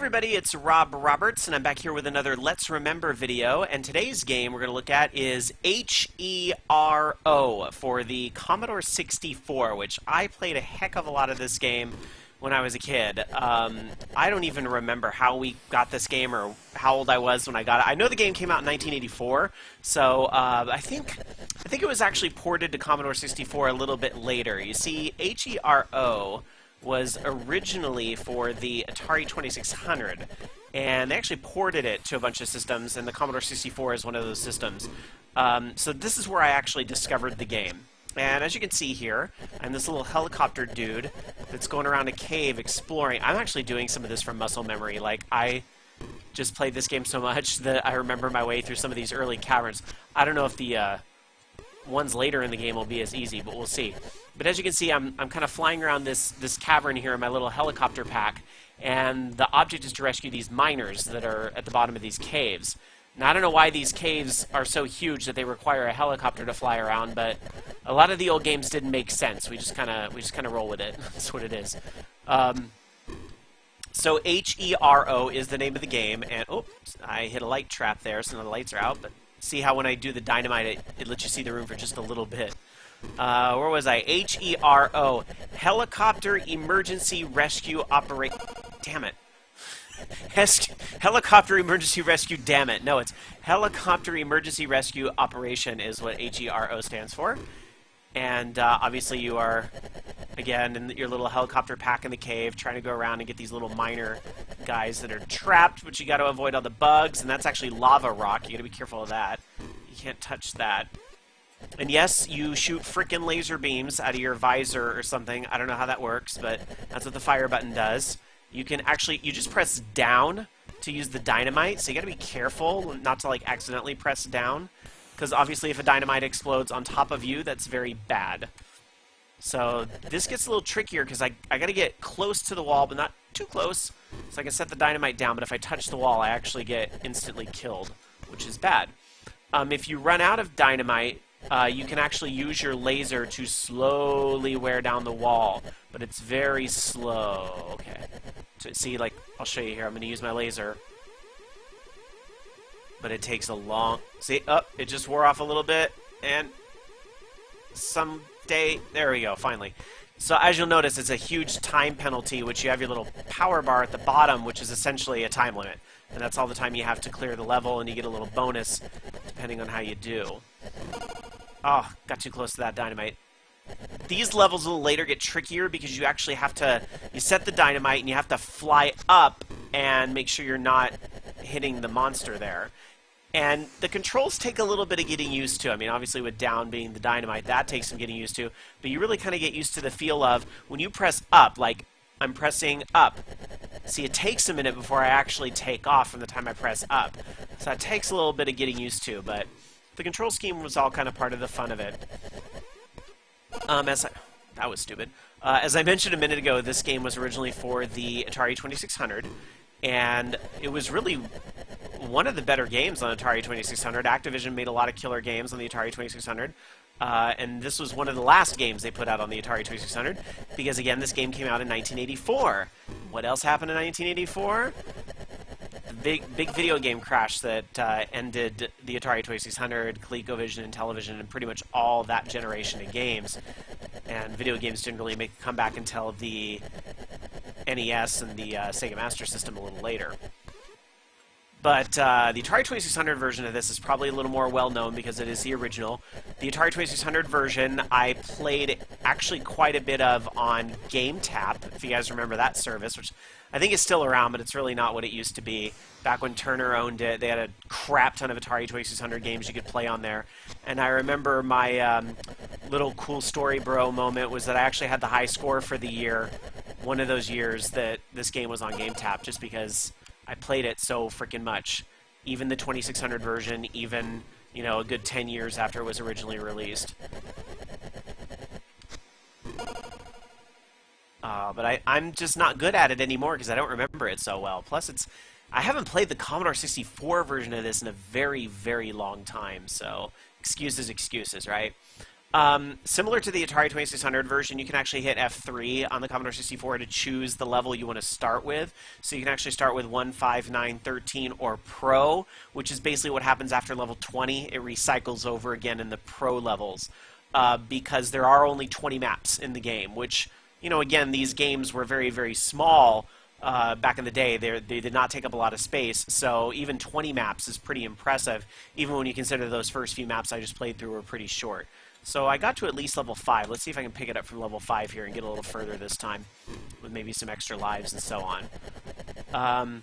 everybody, it's Rob Roberts, and I'm back here with another Let's Remember video, and today's game we're going to look at is H.E.R.O. for the Commodore 64, which I played a heck of a lot of this game when I was a kid. I don't even remember how we got this game or how old I was when I got it. I know the game came out in 1984, so I think it was actually ported to Commodore 64 a little bit later. You see, H.E.R.O. was originally for the Atari 2600, and they actually ported it to a bunch of systems, and the Commodore 64 is one of those systems. So this is where I actually discovered the game. And as you can see here, I'm this little helicopter dude that's going around a cave exploring. I'm actually doing some of this from muscle memory. Like, I just played this game so much that I remember my way through some of these early caverns. I don't know if the ones later in the game will be as easy, but we'll see. But as you can see, I'm kind of flying around this cavern here in my little helicopter pack, and the object is to rescue these miners that are at the bottom of these caves. Now, I don't know why these caves are so huge that they require a helicopter to fly around, but a lot of the old games didn't make sense. We just kind of roll with it. That's what it is. So H.E.R.O. is the name of the game, and oops, I hit a light trap there, so now the lights are out. But see how when I do the dynamite, it lets you see the room for just a little bit. Where was I? H.E.R.O. Helicopter Emergency Rescue Operation. Damn it. Helicopter Emergency Rescue, damn it. No, it's Helicopter Emergency Rescue Operation is what H.E.R.O. stands for. And obviously you are, again, in your little helicopter pack in the cave, trying to go around and get these little miner guys that are trapped, but you got to avoid all the bugs, and that's actually lava rock. You got to be careful of that. You can't touch that. And yes, you shoot frickin' laser beams out of your visor or something. I don't know how that works, but that's what the fire button does. You can actually, you just press down to use the dynamite, so you gotta be careful not to, like, accidentally press down, because obviously if a dynamite explodes on top of you, that's very bad. So this gets a little trickier, because I gotta get close to the wall, but not too close, so I can set the dynamite down, but if I touch the wall, I actually get instantly killed, which is bad. If you run out of dynamite, you can actually use your laser to slowly wear down the wall, but it's very slow. Okay. So, see, like, I'll show you here. I'm going to use my laser. But it takes a long... See, it just wore off a little bit, and someday... There we go, finally. So as you'll notice, it's a huge time penalty, which you have your little power bar at the bottom, which is essentially a time limit. And that's all the time you have to clear the level, and you get a little bonus depending on how you do. Oh, got too close to that dynamite. These levels will later get trickier because you actually have to... You set the dynamite, and you have to fly up and make sure you're not hitting the monster there. And the controls take a little bit of getting used to. I mean, obviously with down being the dynamite, that takes some getting used to. But you really kind of get used to the feel of when you press up, like I'm pressing up. See, it takes a minute before I actually take off from the time I press up. So that takes a little bit of getting used to, but the control scheme was all kind of part of the fun of it. That was stupid. As I mentioned a minute ago, this game was originally for the Atari 2600, and it was really one of the better games on Atari 2600. Activision made a lot of killer games on the Atari 2600, and this was one of the last games they put out on the Atari 2600, because again, this game came out in 1984. What else happened in 1984? Big video game crash that ended the Atari 2600, ColecoVision, and television, and pretty much all that generation of games. And video games didn't really make a comeback until the NES and the Sega Master System a little later. But the Atari 2600 version of this is probably a little more well-known because it is the original. The Atari 2600 version I played actually quite a bit of on GameTap, if you guys remember that service, which I think is still around, but it's really not what it used to be. Back when Turner owned it, they had a crap ton of Atari 2600 games you could play on there. And I remember my little cool story bro moment was that I actually had the high score for the year, one of those years that this game was on GameTap, just because I played it so freaking much. Even the 2600 version, even, you know, a good 10 years after it was originally released. But I'm just not good at it anymore because I don't remember it so well. Plus, I haven't played the Commodore 64 version of this in a very, very long time, so excuses, right? Similar to the Atari 2600 version, you can actually hit F3 on the Commodore 64 to choose the level you want to start with. So you can actually start with 1, 5, 9, 13, or Pro, which is basically what happens after level 20. It recycles over again in the Pro levels because there are only 20 maps in the game, which, you know, again, these games were very, very small back in the day. They did not take up a lot of space, so even 20 maps is pretty impressive, even when you consider those first few maps I just played through were pretty short. So I got to at least level 5. Let's see if I can pick it up from level 5 here and get a little further this time, with maybe some extra lives and so on.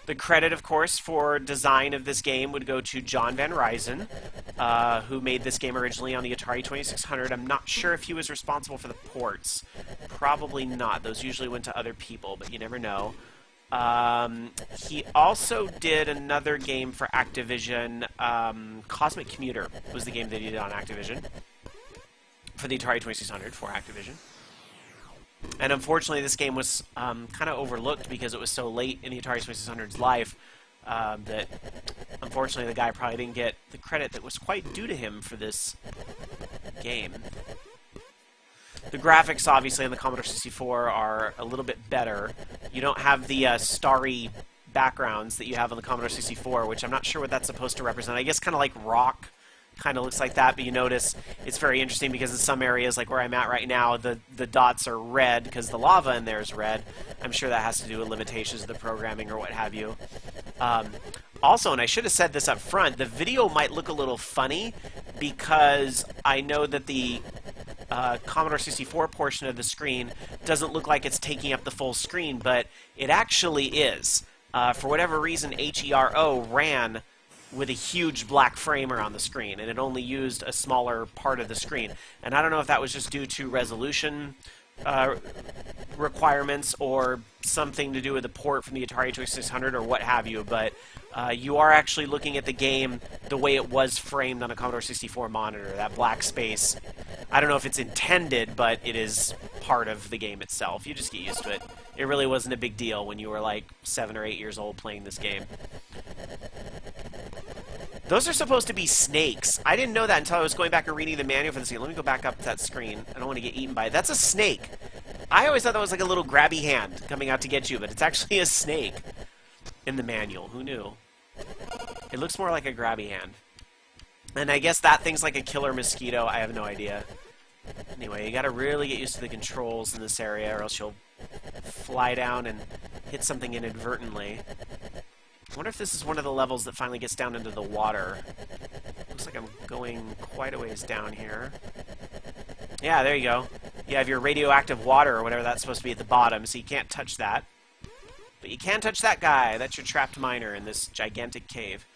The credit, of course, for design of this game would go to John Van Ryzen, who made this game originally on the Atari 2600. I'm not sure if he was responsible for the ports. Probably not. Those usually went to other people, but you never know. He also did another game for Activision. Cosmic Commuter was the game that he did on Activision. For the Atari 2600 for Activision. And unfortunately, this game was kind of overlooked because it was so late in the Atari 2600's life that unfortunately the guy probably didn't get the credit that was quite due to him for this game. The graphics, obviously, on the Commodore 64 are a little bit better. You don't have the starry backgrounds that you have on the Commodore 64, which I'm not sure what that's supposed to represent. I guess kind of like rock. Kind of looks like that, but you notice it's very interesting because in some areas, like where I'm at right now, the dots are red because the lava in there is red. I'm sure that has to do with limitations of the programming or what have you. Also, and I should have said this up front, the video might look a little funny because I know that the Commodore 64 portion of the screen doesn't look like it's taking up the full screen, but it actually is. For whatever reason, H.E.R.O ran with a huge black framer on the screen, and it only used a smaller part of the screen. And I don't know if that was just due to resolution requirements or something to do with the port from the Atari 2600 or what have you, but you are actually looking at the game the way it was framed on a Commodore 64 monitor. That black space, I don't know if it's intended, but it is part of the game itself. You just get used to it. It really wasn't a big deal when you were like 7 or 8 years old playing this game. Those are supposed to be snakes. I didn't know that until I was going back and reading the manual for this game. Let me go back up to that screen. I don't want to get eaten by it. That's a snake. I always thought that was like a little grabby hand coming out to get you, but it's actually a snake in the manual. Who knew? It looks more like a grabby hand. And I guess that thing's like a killer mosquito. I have no idea. Anyway, you gotta really get used to the controls in this area or else you'll fly down and hit something inadvertently. I wonder if this is one of the levels that finally gets down into the water. Looks like I'm going quite a ways down here. Yeah, there you go. You have your radioactive water or whatever that's supposed to be at the bottom, so you can't touch that. But you can touch that guy. That's your trapped miner in this gigantic cave.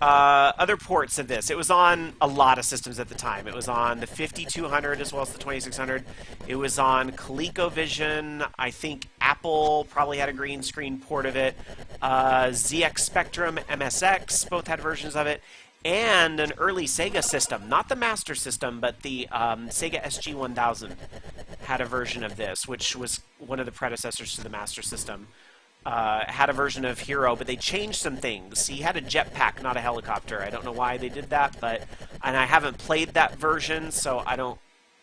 Other ports of this. It was on a lot of systems at the time. It was on the 5200 as well as the 2600. It was on ColecoVision. I think Apple probably had a green screen port of it. ZX Spectrum, MSX both had versions of it. And an early Sega system. Not the Master System, but the Sega SG-1000 had a version of this, which was one of the predecessors to the Master System. Had a version of H.E.R.O, but they changed some things. He had a jetpack, not a helicopter. I don't know why they did that, and I haven't played that version, so I don't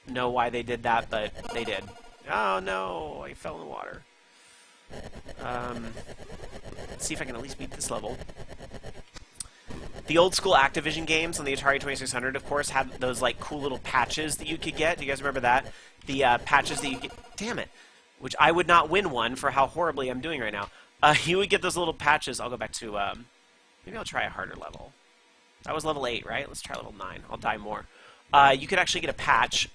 know why they did that, but they did. Oh no, I fell in the water. Let's see if I can at least beat this level. The old school Activision games on the Atari 2600, of course, had those like cool little patches that you could get. Do you guys remember that? The patches that you get. Damn it. Which I would not win one for how horribly I'm doing right now. You would get those little patches. I'll go back to, maybe I'll try a harder level. That was level 8, right? Let's try level 9. I'll die more. You could actually get a patch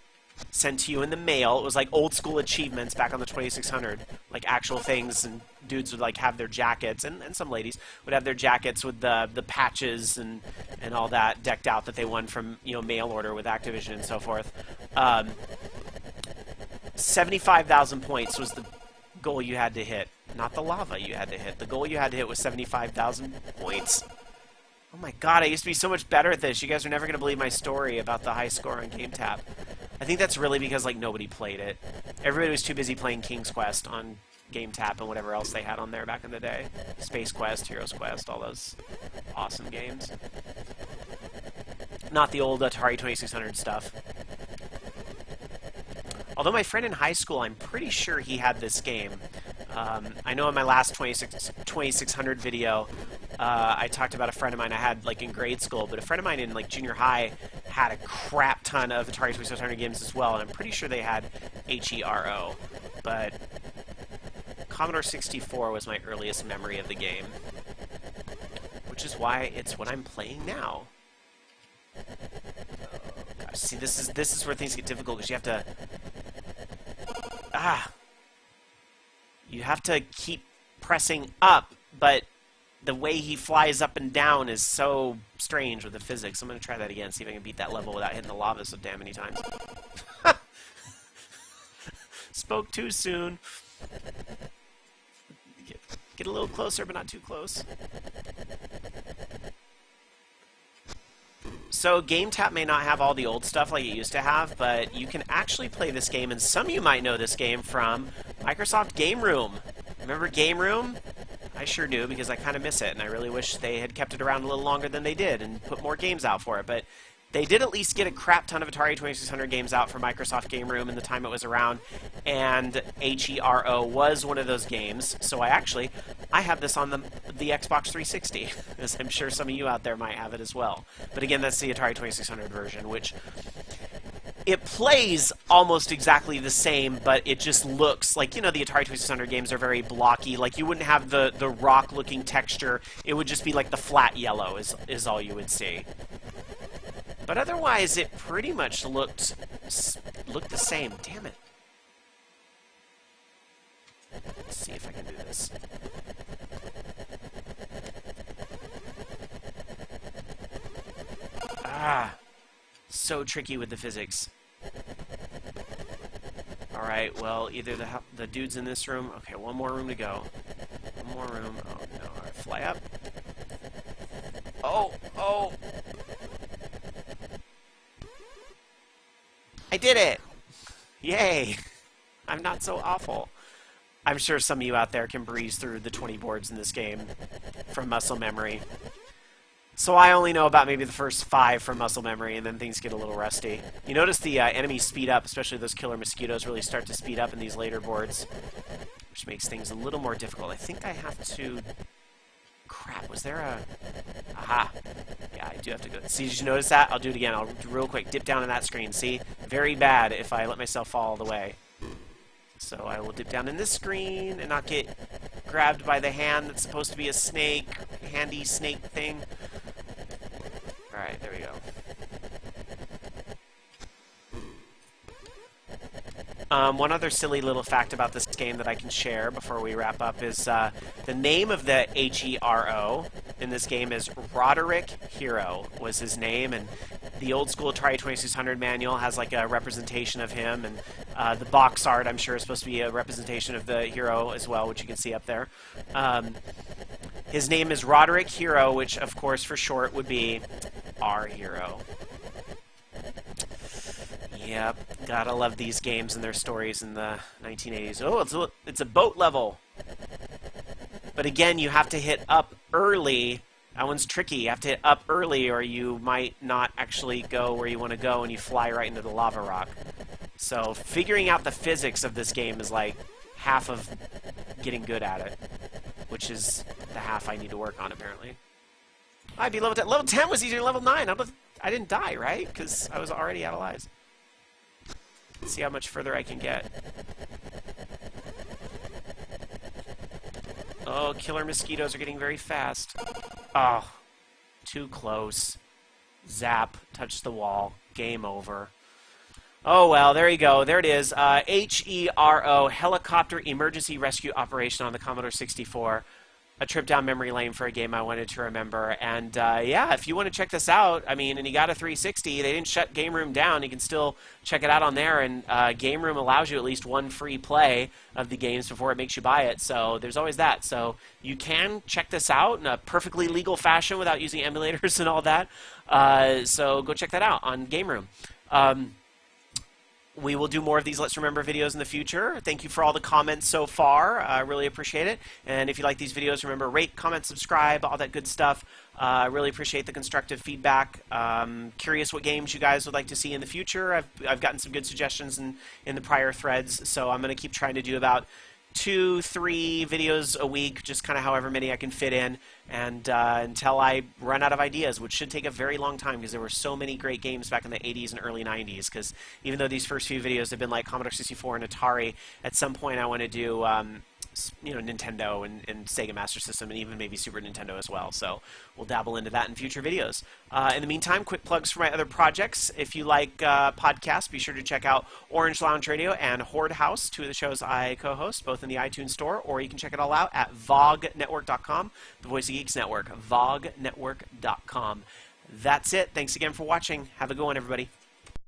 sent to you in the mail. It was like old school achievements back on the 2600. Like actual things, and dudes would like have their jackets, and some ladies would have their jackets with the patches and all that decked out that they won from, you know, mail order with Activision and so forth. 75,000 points was the goal you had to hit. Not the lava you had to hit. The goal you had to hit was 75,000 points. Oh my god, I used to be so much better at this. You guys are never going to believe my story about the high score on GameTap. I think that's really because, like, nobody played it. Everybody was too busy playing King's Quest on GameTap and whatever else they had on there back in the day. Space Quest, Heroes Quest, all those awesome games. not the old Atari 2600 stuff. Although my friend in high school, I'm pretty sure he had this game. I know in my last 2600 video, I talked about a friend of mine I had like in grade school, but a friend of mine in like junior high had a crap ton of Atari 2600 games as well, and I'm pretty sure they had H.E.R.O. But Commodore 64 was my earliest memory of the game, which is why it's what I'm playing now. Oh, gosh, see, this is where things get difficult because you have to you have to keep pressing up, but the way he flies up and down is so strange with the physics. I'm going to try that again, see if I can beat that level without hitting the lava so damn many times. Spoke too soon. Get a little closer, but not too close. So GameTap may not have all the old stuff like it used to have, but you can actually play this game, and some of you might know this game from Microsoft Game Room. Remember Game Room? I sure do, because I kind of miss it, and I really wish they had kept it around a little longer than they did and put more games out for it. But they did at least get a crap ton of Atari 2600 games out for Microsoft Game Room in the time it was around, and H.E.R.O. was one of those games. So I have this on the Xbox 360, as I'm sure some of you out there might have it as well. But again, that's the Atari 2600 version, which it plays almost exactly the same, but it just looks like, you know, the Atari 2600 games are very blocky. Like, you wouldn't have the rock-looking texture. It would just be like the flat yellow is all you would see. But otherwise, it pretty much looked the same. Damn it. Let's see if I can do this. So tricky with the physics. Alright, well, either the dude's in this room. Okay, one more room to go. One more room. Oh, no. Alright, fly up. Oh! I did it! Yay! I'm not so awful. I'm sure some of you out there can breeze through the 20 boards in this game from muscle memory. So I only know about maybe the first 5 from muscle memory, and then things get a little rusty. You notice the enemies speed up, especially those killer mosquitoes really start to speed up in these later boards, which makes things a little more difficult. I think I have to... Crap, was there a... Aha! Yeah, I do have to go... See, did you notice that? I'll do it again. I'll do real quick. Dip down in that screen. See? Very bad if I let myself fall all the way. So I will dip down in this screen and not get grabbed by the hand that's supposed to be a snake, handy snake thing. Alright, there we go. One other silly little fact about this game that I can share before we wrap up is the name of the H.E.R.O. in this game is Roderick Hero was his name, and the old school Atari 2600 manual has like a representation of him, and the box art I'm sure is supposed to be a representation of the hero as well, which you can see up there. His name is Roderick H.E.R.O, which of course for short would be our hero. Yep, gotta love these games and their stories in the 1980s. Oh, it's a boat level. But again, you have to hit up early. That one's tricky. You have to hit up early or you might not actually go where you want to go and you fly right into the lava rock. So figuring out the physics of this game is like half of getting good at it, which is the half I need to work on apparently. I'd be level 10. Level 10 was easier than level 9. I didn't die, right? Because I was already out of lives. Let's see how much further I can get. Oh, killer mosquitoes are getting very fast. Oh, too close. Zap, touch the wall. Game over. Oh, well, there you go. There it is. H.E.R.O. Helicopter Emergency Rescue Operation on the Commodore 64. A trip down memory lane for a game I wanted to remember. And, yeah, if you want to check this out, I mean, and you got a 360, they didn't shut Game Room down. You can still check it out on there. And Game Room allows you at least one free play of the games before it makes you buy it. So there's always that. So you can check this out in a perfectly legal fashion without using emulators and all that. So go check that out on Game Room. We will do more of these Let's Remember videos in the future. Thank you for all the comments so far. I really appreciate it. And if you like these videos, remember, rate, comment, subscribe, all that good stuff. I really appreciate the constructive feedback. Curious what games you guys would like to see in the future. I've gotten some good suggestions in the prior threads, so I'm going to keep trying to do about 2-3 videos a week, just kind of however many I can fit in, and until I run out of ideas, which should take a very long time because there were so many great games back in the 80s and early 90s. Because even though these first few videos have been like Commodore 64 and Atari, at some point I want to do Nintendo and Sega Master System, and even maybe Super Nintendo as well. So we'll dabble into that in future videos. In the meantime, quick plugs for my other projects. If you like podcasts, be sure to check out Orange Lounge Radio and Horde House, two of the shows I co-host, both in the iTunes Store, or you can check it all out at vognetwork.com, the Voice of Geeks Network, vognetwork.com. That's it. Thanks again for watching. Have a good one, everybody.